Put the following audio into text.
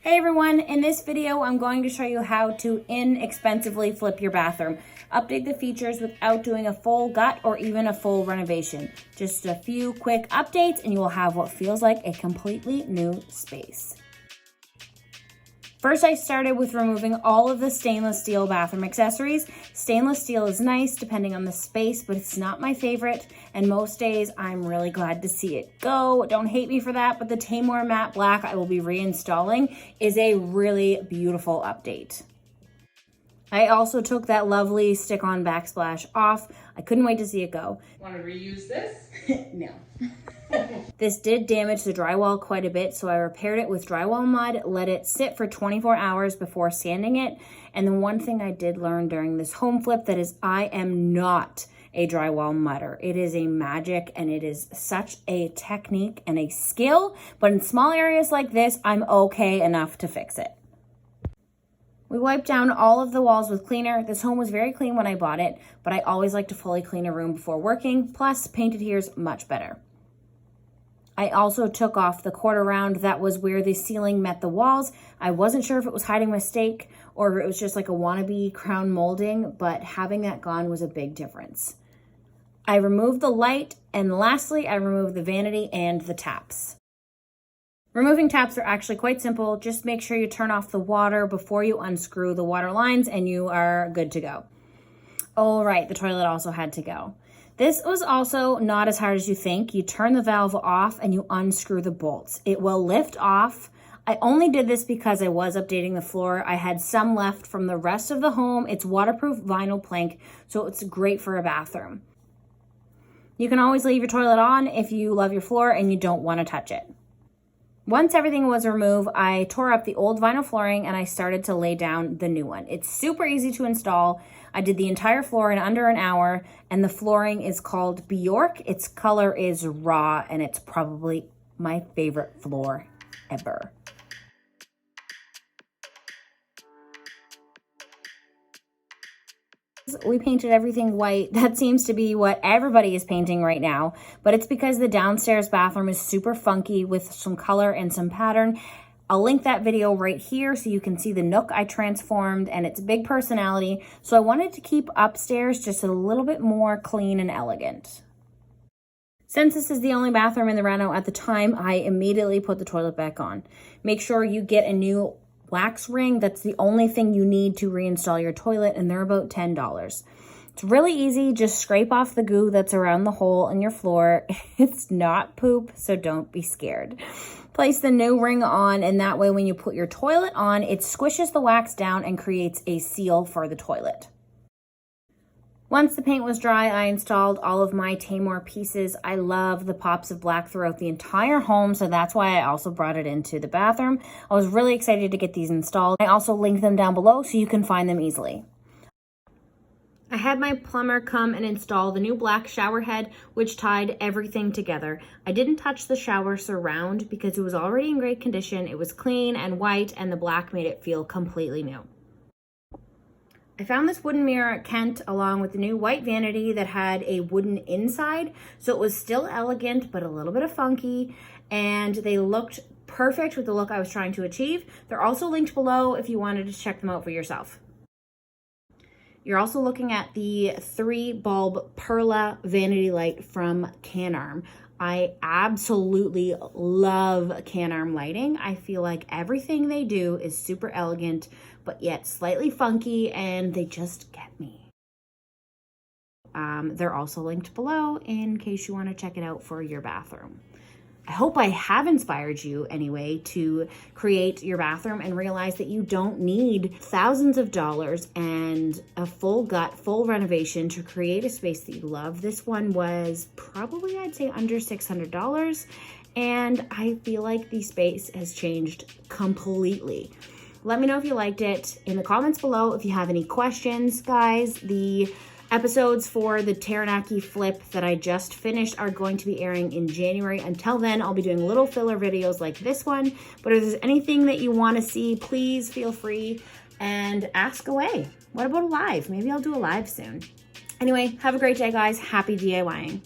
Hey everyone, in this video I'm going to show you how to inexpensively flip your bathroom. Update the features without doing a full gut or even a full renovation. Just a few quick updates and you will have what feels like a completely new space. First, I started with removing all of the stainless steel bathroom accessories. Stainless steel is nice depending on the space, but it's not my favorite. And most days I'm really glad to see it go. Don't hate me for that, but the TAYMOR matte black I will be reinstalling is a really beautiful update. I also took that lovely stick-on backsplash off. I couldn't wait to see it go. Want to reuse this? No. This did damage the drywall quite a bit, so I repaired it with drywall mud, let it sit for 24 hours before sanding it. And the one thing I did learn during this home flip that is I am not a drywall mudder. It is a magic and it is such a technique and a skill, but in small areas like this, I'm okay enough to fix it. We wiped down all of the walls with cleaner. This home was very clean when I bought it, but I always like to fully clean a room before working. Plus, painted here is much better. I also took off the quarter round that was where the ceiling met the walls. I wasn't sure if it was hiding a mistake or if it was just like a wannabe crown molding, but having that gone was a big difference. I removed the light, and lastly, I removed the vanity and the taps. Removing taps are actually quite simple. Just make sure you turn off the water before you unscrew the water lines and you are good to go. Oh, right, the toilet also had to go. This was also not as hard as you think. You turn the valve off and you unscrew the bolts. It will lift off. I only did this because I was updating the floor. I had some left from the rest of the home. It's waterproof vinyl plank, so it's great for a bathroom. You can always leave your toilet on if you love your floor and you don't want to touch it. Once everything was removed, I tore up the old vinyl flooring and I started to lay down the new one. It's super easy to install. I did the entire floor in under an hour, and the flooring is called BIYORK. Its color is raw, and it's probably my favorite floor ever. We painted everything white. That seems to be what everybody is painting right now, but it's because the downstairs bathroom is super funky with some color and some pattern. I'll link that video right here so you can see the nook I transformed and its big personality. So I wanted to keep upstairs just a little bit more clean and elegant. Since this is the only bathroom in the reno at the time, I immediately put the toilet back on. Make sure you get a new wax ring. That's the only thing you need to reinstall your toilet, and they're about $10. It's really easy. Just scrape off the goo that's around the hole in your floor. It's not poop, so don't be scared. Place the new ring on, and that way when you put your toilet on, it squishes the wax down and creates a seal for the toilet. Once the paint was dry, I installed all of my TAYMOR pieces. I love the pops of black throughout the entire home, so that's why I also brought it into the bathroom. I was really excited to get these installed. I also linked them down below so you can find them easily. I had my plumber come and install the new black shower head, which tied everything together. I didn't touch the shower surround because it was already in great condition. It was clean and white, and the black made it feel completely new. I found this wooden mirror at Kent along with the new white vanity that had a wooden inside. So it was still elegant, but a little bit of funky, and they looked perfect with the look I was trying to achieve. They're also linked below if you wanted to check them out for yourself. You're also looking at the 3-bulb Perla Vanity Light from CANARM. I absolutely love CANARM lighting. I feel like everything they do is super elegant, but yet slightly funky, and they just get me. They're also linked below in case you want to check it out for your bathroom. I hope I have inspired you anyway to create your bathroom and realize that you don't need thousands of dollars and a full gut, full renovation to create a space that you love. This one was probably, I'd say, under $600, and I feel like the space has changed completely. Let me know if you liked it in the comments below. If you have any questions, guys, the episodes for the Taranaki flip that I just finished are going to be airing in January. Until then, I'll be doing little filler videos like this one. But if there's anything that you want to see, please feel free and ask away. What about a live? Maybe I'll do a live soon. Anyway, have a great day, guys. Happy DIYing.